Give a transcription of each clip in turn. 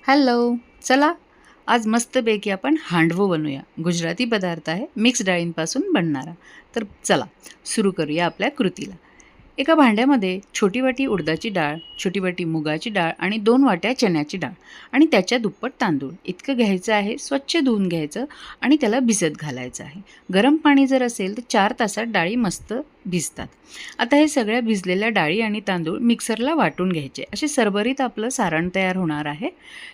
Hello. चला आज मस्तपैकी आपण हांडवो बनवूया. गुजराती पदार्थ आहे, मिक्स डाळींपासून बनणारा. तर चला सुरू करूया आपल्या कृतीला. एका भांड्यामध्ये छोटी वाटी उडदाची डाळ, छोटी वाटी मुगाची डाळ आणि 2 वाट्या चण्याची डाळ आणि त्याच्या दुप्पट तांदूळ इतकं घ्यायचं आहे. स्वच्छ धुवून घ्यायचं आणि त्याला भिजत घालायचं आहे. गरम पाणी जर असेल तर 4 तासात डाळी मस्त भिजतात. आता हे सगळ्या भिजलेल्या डाळी आणि तांदूळ मिक्सरला वाटून घ्यायचे. असे सरभरीत आपलं सारण तयार होणार आहे.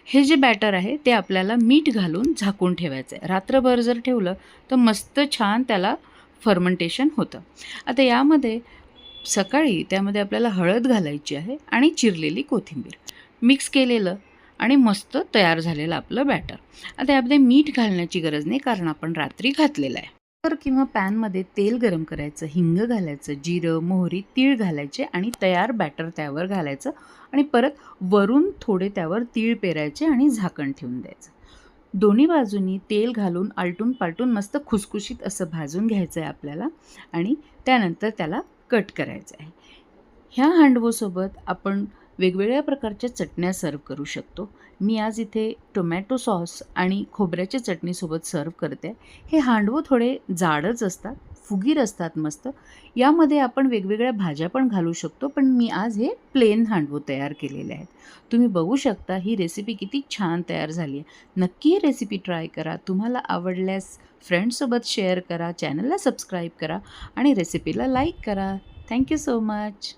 हे जे बॅटर आहे ते आपल्याला मीठ घालून झाकून ठेवायचं आहे. रात्रभर जर ठेवलं तर मस्त छान त्याला फर्मेंटेशन होतं. आता यामध्ये सकाळी त्यामध्ये आपल्याला हळद घालायची आहे आणि चिरलेली कोथिंबीर मिक्स केलेलं आणि मस्त तयार झालेलं आपलं बॅटर. आता यामध्ये मीठ घालण्याची गरज नाही कारण आपण रात्री घातलेलं आहे. कुकर किंवा पॅनमध्ये तेल गरम करायचं, हिंग घालायचं, जिरं, मोहरी, तीळ घालायचे आणि तयार बॅटर त्यावर घालायचं आणि परत वरून थोडे त्यावर तीळ पेरायचे आणि झाकण ठेवून द्यायचं. दोन्ही बाजूनी तेल घालून आलटून पालटून मस्त खुसखुशीत असं भाजून घ्यायचं आहे आपल्याला आणि त्यानंतर त्याला कट करायचं आहे. ह्या हांडवोसोबत आपण वेगवेगळ्या प्रकारच्या चटण्या सर्व करू शकतो. मी आज इथे टोमॅटो सॉस आणि खोबऱ्याच्या चटणीसोबत सर्व करते. हे हांडवो थोडे जाडच असतात, फुगीर असतात मस्त. यामध्ये आपण वेगवेगळ्या भाज्या पण घालू शकतो, पण मी आज हे प्लेन हांडवो तयार केलेले आहेत. तुम्ही बघू शकता ही रेसिपी किती छान तयार झाली आहे. नक्की ही रेसिपी ट्राय करा. तुम्हाला आवडल्यास फ्रेंड्ससोबत शेअर करा, चॅनलला सबस्क्राईब करा आणि रेसिपीला लाईक करा. Thank you so much.